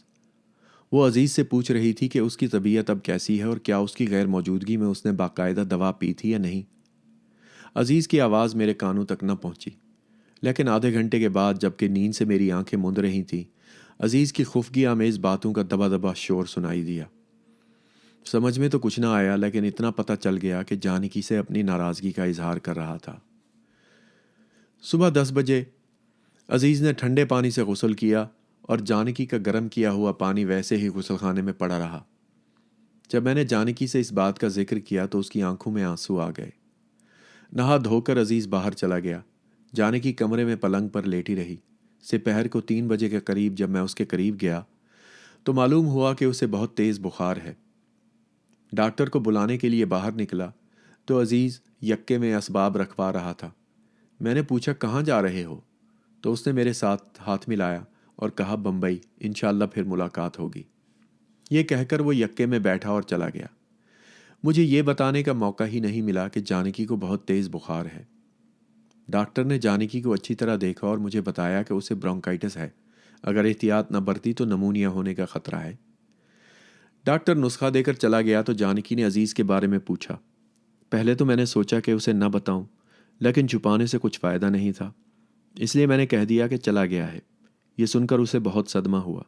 وہ عزیز سے پوچھ رہی تھی کہ اس کی طبیعت اب کیسی ہے اور کیا اس کی غیر موجودگی میں اس نے باقاعدہ دوا پی تھی یا نہیں۔ عزیز کی آواز میرے کانوں تک نہ پہنچی، لیکن آدھے گھنٹے کے بعد جب کہ نیند سے میری آنکھیں موند رہی تھیں، عزیز کی خفگی آمیز باتوں کا دبا دبا شور سنائی دیا۔ سمجھ میں تو کچھ نہ آیا، لیکن اتنا پتہ چل گیا کہ جانکی سے اپنی ناراضگی کا اظہار کر رہا تھا۔ صبح 10 بجے عزیز نے ٹھنڈے پانی سے غسل کیا اور جانکی کا گرم کیا ہوا پانی ویسے ہی غسل خانے میں پڑا رہا۔ جب میں نے جانکی سے اس بات کا ذکر کیا تو اس کی آنکھوں میں آنسو آ گئے۔ نہا دھو کر عزیز باہر چلا گیا۔ جانکی کمرے میں پلنگ پر لیٹی رہی۔ دوپہر کو 3 بجے کے قریب جب میں اس کے قریب گیا تو معلوم ہوا کہ اسے بہت تیز بخار ہے۔ ڈاکٹر کو بلانے کے لیے باہر نکلا تو عزیز یکے میں اسباب رکھوا رہا تھا۔ میں نے پوچھا کہاں جا رہے ہو؟ تو اس نے میرے ساتھ ہاتھ ملایا اور کہا بمبئی، انشاءاللہ پھر ملاقات ہوگی۔ یہ کہہ کر وہ یکے میں بیٹھا اور چلا گیا۔ مجھے یہ بتانے کا موقع ہی نہیں ملا کہ جانکی کو بہت تیز بخار ہے۔ ڈاکٹر نے جانکی کو اچھی طرح دیکھا اور مجھے بتایا کہ اسے برونکائٹس ہے، اگر احتیاط نہ برتی تو نمونیا ہونے کا خطرہ ہے۔ ڈاکٹر نسخہ دے کر چلا گیا تو جانکی نے عزیز کے بارے میں پوچھا۔ پہلے تو میں نے سوچا کہ اسے نہ بتاؤں، لیکن چھپانے سے کچھ فائدہ نہیں تھا، اس لیے میں نے کہہ دیا کہ چلا گیا ہے۔ یہ سن کر اسے بہت صدمہ ہوا۔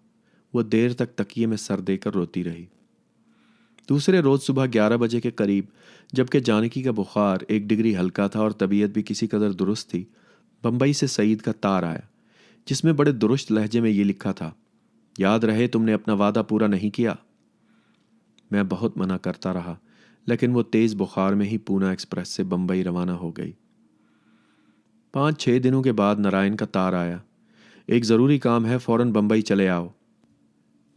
وہ دیر تک تکیے میں سر دے کر روتی رہی۔ دوسرے روز صبح 11 بجے کے قریب جبکہ جانکی کا بخار 1 ڈگری ہلکا تھا اور طبیعت بھی کسی قدر درست تھی، بمبئی سے سعید کا تار آیا جس میں بڑے درست لہجے میں یہ لکھا تھا، یاد رہے تم نے اپنا وعدہ پورا نہیں کیا۔ میں بہت منع کرتا رہا، لیکن وہ تیز بخار میں ہی پونا ایکسپریس سے بمبئی روانہ ہو گئی۔ 5-6 دنوں کے بعد نارائن کا تار آیا، ایک ضروری کام ہے، فوراً بمبئی چلے آؤ۔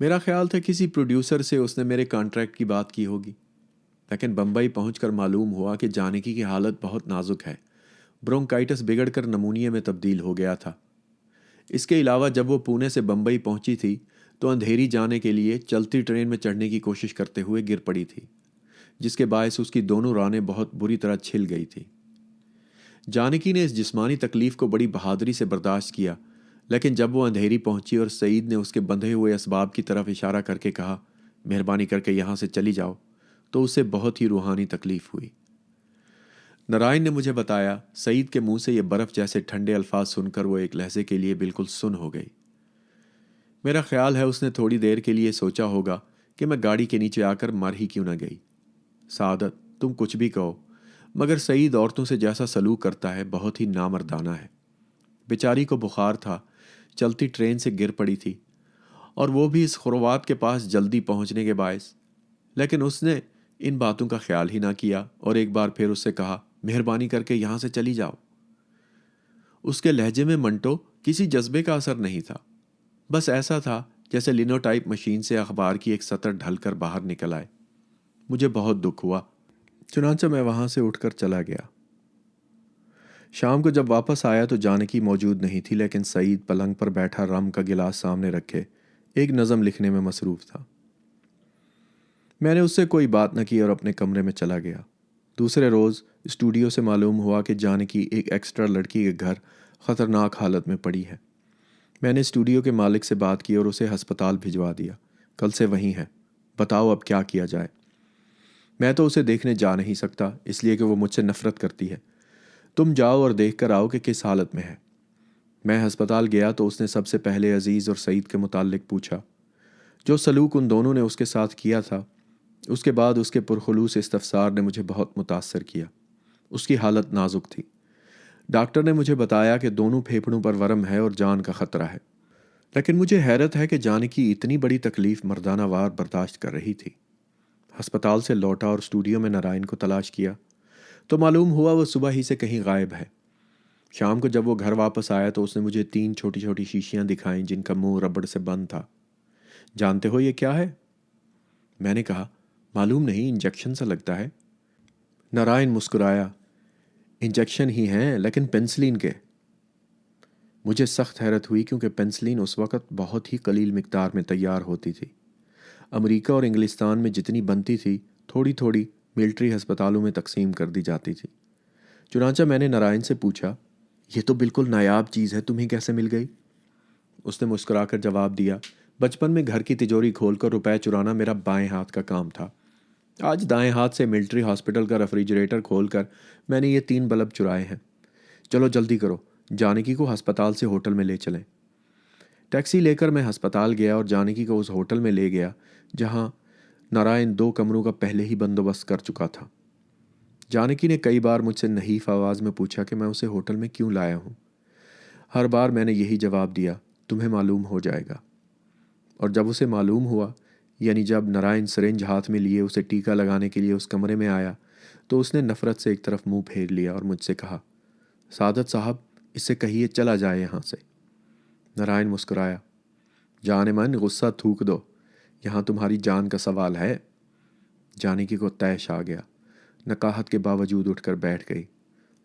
میرا خیال تھا کسی پروڈیوسر سے اس نے میرے کانٹریکٹ کی بات کی ہوگی، لیکن بمبئی پہنچ کر معلوم ہوا کہ جانکی کی حالت بہت نازک ہے، برونکائٹس بگڑ کر نمونیا میں تبدیل ہو گیا تھا۔ اس کے علاوہ جب وہ پونے سے بمبئی پہنچی تھی تو اندھیری جانے کے لیے چلتی ٹرین میں چڑھنے کی کوشش کرتے ہوئے گر پڑی تھی، جس کے باعث اس کی دونوں رانیں بہت بری طرح چھل گئی تھی۔ جانکی نے اس جسمانی تکلیف کو بڑی بہادری سے برداشت کیا، لیکن جب وہ اندھیری پہنچی اور سعید نے اس کے بندھے ہوئے اسباب کی طرف اشارہ کر کے کہا مہربانی کر کے یہاں سے چلی جاؤ، تو اسے بہت ہی روحانی تکلیف ہوئی۔ نارائن نے مجھے بتایا سعید کے منہ سے یہ برف جیسے ٹھنڈے الفاظ سن کر وہ ایک لحظے کے لیے بالکل سن ہو گئی۔ میرا خیال ہے اس نے تھوڑی دیر کے لیے سوچا ہوگا کہ میں گاڑی کے نیچے آ کر مر ہی کیوں نہ گئی۔ سعادت تم کچھ بھی کہو، مگر سعید عورتوں سے جیسا سلوک کرتا ہے بہت ہی نامردانہ ہے۔ بیچاری کو بخار تھا، چلتی ٹرین سے گر پڑی تھی، اور وہ بھی اس خروات کے پاس جلدی پہنچنے کے باعث، لیکن اس نے ان باتوں کا خیال ہی نہ کیا اور ایک بار پھر اس سے کہا مہربانی کر کے یہاں سے چلی جاؤ۔ اس کے لہجے میں منٹو کسی جذبے کا اثر نہیں تھا، بس ایسا تھا جیسے لینوٹائپ مشین سے اخبار کی ایک سطر ڈھل کر باہر نکل آئے۔ مجھے بہت دکھ ہوا، چنانچہ میں وہاں سے اٹھ کر چلا گیا۔ شام کو جب واپس آیا تو جانکی موجود نہیں تھی، لیکن سعید پلنگ پر بیٹھا رم کا گلاس سامنے رکھے ایک نظم لکھنے میں مصروف تھا۔ میں نے اس سے کوئی بات نہ کی اور اپنے کمرے میں چلا گیا۔ دوسرے روز اسٹوڈیو سے معلوم ہوا کہ جانکی ایک ایکسٹرا لڑکی کے گھر خطرناک حالت میں پڑی ہے۔ میں نے اسٹوڈیو کے مالک سے بات کی اور اسے ہسپتال بھجوا دیا، کل سے وہیں ہے، بتاؤ اب کیا کیا جائے۔ میں تو اسے دیکھنے جا نہیں سکتا، اس لیے کہ وہ مجھ سے نفرت کرتی ہے۔ تم جاؤ اور دیکھ کر آؤ کہ کس حالت میں ہے۔ میں ہسپتال گیا تو اس نے سب سے پہلے عزیز اور سعید کے متعلق پوچھا۔ جو سلوک ان دونوں نے اس کے ساتھ کیا تھا، اس کے بعد اس کے پرخلوص استفسار نے مجھے بہت متاثر کیا۔ اس کی حالت نازک تھی۔ ڈاکٹر نے مجھے بتایا کہ دونوں پھیپھڑوں پر ورم ہے اور جان کا خطرہ ہے، لیکن مجھے حیرت ہے کہ جانکی اتنی بڑی تکلیف مردانہ وار برداشت کر رہی تھی۔ ہسپتال سے لوٹا اور اسٹوڈیو میں نارائن کو تلاش کیا تو معلوم ہوا وہ صبح ہی سے کہیں غائب ہے۔ شام کو جب وہ گھر واپس آیا تو اس نے مجھے 3 چھوٹی چھوٹی شیشیاں دکھائیں جن کا منہ ربڑ سے بند تھا۔ جانتے ہو یہ کیا ہے؟ میں نے کہا، معلوم نہیں، انجیکشن سا لگتا ہے۔ نارائن مسکرایا، انجیکشن ہی ہیں لیکن پینسلین کے۔ مجھے سخت حیرت ہوئی کیونکہ پینسلین اس وقت بہت ہی قلیل مقدار میں تیار ہوتی تھی۔ امریکہ اور انگلستان میں جتنی بنتی تھی تھوڑی تھوڑی ملٹری ہسپتالوں میں تقسیم کر دی جاتی تھی۔ چنانچہ میں نے نارائن سے پوچھا، یہ تو بالکل نایاب چیز ہے، تمہیں کیسے مل گئی؟ اس نے مسکرا کر جواب دیا، بچپن میں گھر کی تجوری کھول کر روپے چرانا میرا بائیں ہاتھ کا کام تھا۔ آج دائیں ہاتھ سے ملٹری ہاسپٹل کا ریفریجریٹر کھول کر میں نے یہ 3 بلب چرائے ہیں۔ چلو جلدی کرو، جانکی کو ہسپتال سے ہوٹل میں لے چلیں۔ ٹیکسی لے کر میں ہسپتال گیا اور جانکی کو اس ہوٹل میں لے گیا جہاں نارائن 2 کمروں کا پہلے ہی بندوبست کر چکا تھا۔ جانکی نے کئی بار مجھ سے نحیف آواز میں پوچھا کہ میں اسے ہوٹل میں کیوں لایا ہوں۔ ہر بار میں نے یہی جواب دیا، تمہیں معلوم ہو جائے گا۔ اور جب اسے معلوم ہوا، یعنی جب نارائن سرنج ہاتھ میں لیے اسے ٹیکا لگانے کے لیے اس کمرے میں آیا، تو اس نے نفرت سے ایک طرف منہ پھیر لیا اور مجھ سے کہا، سعادت صاحب، اس سے کہیے چلا جائے یہاں سے۔ نارائن مسکرایا، جان من غصہ تھوک دو، یہاں تمہاری جان کا سوال ہے۔ جانکی کو طیش آ گیا، نقاہت کے باوجود اٹھ کر بیٹھ گئی۔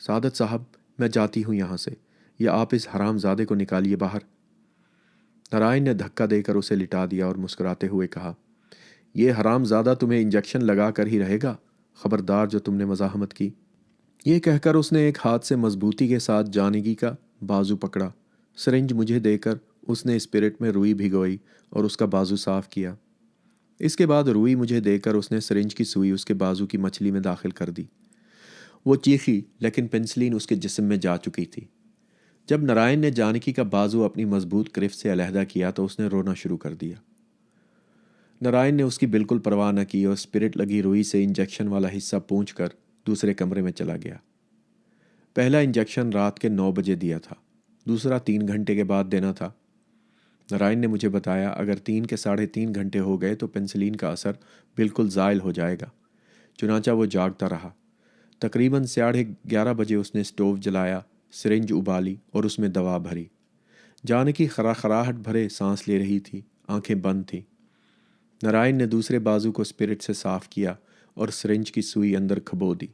سعادت صاحب، میں جاتی ہوں یہاں سے، یا آپ اس حرام زادے کو نکالیے باہر۔ نارائن نے دھکا دے کر اسے لٹا دیا اور مسکراتے ہوئے کہا، یہ حرام زادہ تمہیں انجیکشن لگا کر ہی رہے گا، خبردار جو تم نے مزاحمت کی۔ یہ کہہ کر اس نے ایک ہاتھ سے مضبوطی کے ساتھ جانکی کا بازو پکڑا۔ سرنج مجھے دے کر اس نے اسپرٹ میں روئی بھگوئی اور اس کا بازو صاف کیا۔ اس کے بعد روئی مجھے دے کر اس نے سرنج کی سوئی اس کے بازو کی مچھلی میں داخل کر دی۔ وہ چیخی، لیکن پینسلین اس کے جسم میں جا چکی تھی۔ جب نارائن نے جانکی کا بازو اپنی مضبوط گرفت سے علیحدہ کیا تو اس نے رونا شروع کر دیا۔ نارائن نے اس کی بالکل پرواہ نہ کی اور اسپرٹ لگی روئی سے انجیکشن والا حصہ پونچھ کر دوسرے کمرے میں چلا گیا۔ پہلا انجیکشن رات کے 9 بجے دیا تھا، دوسرا 3 گھنٹے کے بعد دینا تھا۔ نارائن نے مجھے بتایا اگر 3 کے 3.5 گھنٹے ہو گئے تو پینسلین کا اثر بالکل زائل ہو جائے گا۔ چنانچہ وہ جاگتا رہا۔ تقریباً 11:30 بجے اس نے سٹوو جلایا، سرنج ابالی اور اس میں دوا بھری۔ جانکی خراخراہٹ بھرے سانس لے رہی تھی، آنکھیں بند تھیں۔ نارائن نے دوسرے بازو کو اسپرٹ سے صاف کیا اور سرنج کی سوئی اندر کھبو دی۔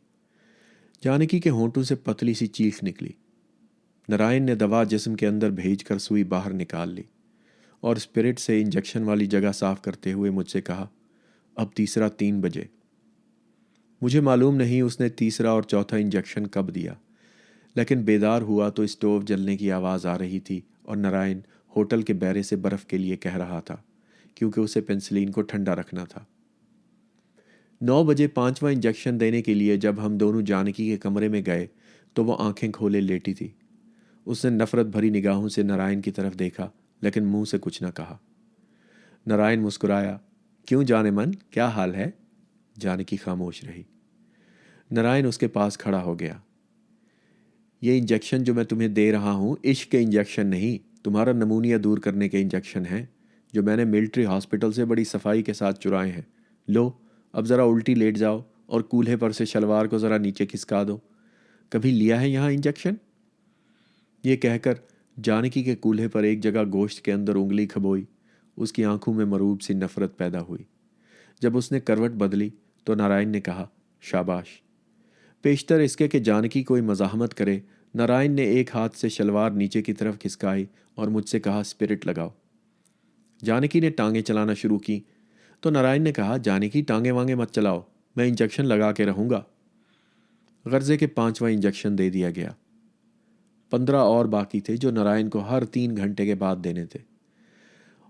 جانکی کے ہونٹوں سے پتلی سی چیخ نکلی۔ نارائن نے دوا جسم کے اندر بھیج کر سوئی باہر نکال لی اور اسپرٹ سے انجیکشن والی جگہ صاف کرتے ہوئے مجھ سے کہا، اب تیسرا 3 بجے۔ مجھے معلوم نہیں اس نے تیسرا اور چوتھا انجیکشن کب دیا، لیکن بیدار ہوا تو اسٹوو جلنے کی آواز آ رہی تھی اور نارائن ہوٹل کے بیرے سے برف کے لیے کہہ رہا تھا کیونکہ اسے پینسلین کو ٹھنڈا رکھنا تھا۔ 9 بجے 5واں انجیکشن دینے کے لیے جب ہم دونوں جانکی کے کمرے میں گئے تو وہ آنکھیں کھولے لیٹی تھی۔ اس نے نفرت بھری نگاہوں سے نارائن کی طرف دیکھا لیکن منہ سے کچھ نہ کہا۔ نارائن مسکرایا، کیوں جانے من، کیا حال ہے؟ جانکی خاموش رہی۔ نارائن اس کے پاس کھڑا ہو گیا۔ یہ انجیکشن جو میں تمہیں دے رہا ہوں عشق کے انجیکشن نہیں، تمہارا نمونیا دور کرنے کے انجیکشن ہیں جو میں نے ملٹری ہاسپٹل سے بڑی صفائی کے ساتھ چرائے ہیں۔ لو، اب ذرا الٹی لیٹ جاؤ اور کولہے پر سے شلوار کو ذرا نیچے کھسکا دو۔ کبھی لیا ہے یہاں انجیکشن؟ یہ کہہ کر جانکی کے کولہے پر ایک جگہ گوشت کے اندر انگلی کھبوئی۔ اس کی آنکھوں میں مروب سی نفرت پیدا ہوئی۔ جب اس نے کروٹ بدلی تو نارائن نے کہا، شاباش۔ پیشتر اس کے کہ جانکی کوئی مزاحمت کرے، نارائن نے ایک ہاتھ سے شلوار نیچے کی طرف کھسکائی اور مجھ سے کہا، اسپرٹ لگاؤ۔ جانکی نے ٹانگیں چلانا شروع کی تو نارائن نے کہا، جانکی ٹانگیں وانگیں مت چلاؤ، میں انجیکشن لگا کے رہوں گا۔ غرضے کے 5واں انجیکشن دے دیا گیا۔ 15 اور باقی تھے جو نارائن کو ہر 3 گھنٹے کے بعد دینے تھے،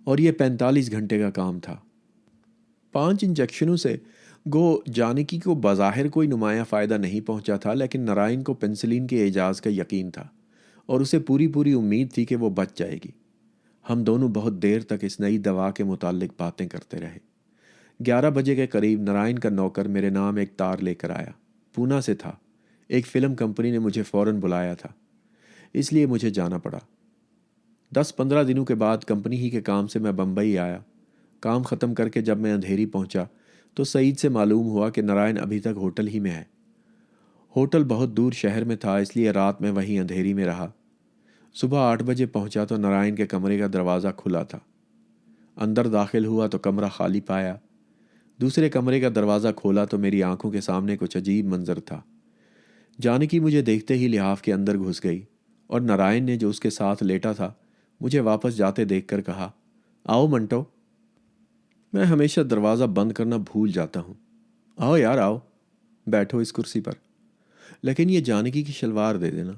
اور یہ 45 گھنٹے کا کام تھا۔ 5 انجیکشنوں سے گو جانکی کو بظاہر کوئی نمایاں فائدہ نہیں پہنچا تھا، لیکن نارائن کو پینسلین کے اعجاز کا یقین تھا اور اسے پوری امید تھی کہ وہ بچ جائے گی۔ ہم دونوں بہت دیر تک اس نئی دوا کے متعلق باتیں کرتے رہے۔ 11 بجے کے قریب نارائن کا نوکر میرے نام ایک تار لے کر آیا۔ پونا سے تھا۔ ایک فلم کمپنی نے مجھے فوراً بلایا تھا، اس لیے مجھے جانا پڑا۔ 10-15 دنوں کے بعد کمپنی ہی کے کام سے میں بمبئی آیا۔ کام ختم کر کے جب میں اندھیری پہنچا تو سعید سے معلوم ہوا کہ نارائن ابھی تک ہوٹل ہی میں ہے۔ ہوٹل بہت دور شہر میں تھا، اس لیے رات میں وہیں اندھیری میں رہا۔ صبح 8 بجے پہنچا تو نارائن کے کمرے کا دروازہ کھلا تھا۔ اندر داخل ہوا تو کمرہ خالی پایا۔ دوسرے کمرے کا دروازہ کھولا تو میری آنکھوں کے سامنے کچھ عجیب منظر تھا۔ جانکی مجھے دیکھتے ہی لحاف کے اندر گھس گئی اور نارائن نے جو اس کے ساتھ لیٹا تھا مجھے واپس جاتے دیکھ کر کہا، آؤ منٹو۔ میں ہمیشہ دروازہ بند کرنا بھول جاتا ہوں۔ آؤ یار آؤ، بیٹھو اس کرسی پر، لیکن یہ جانکی کی شلوار دے دینا۔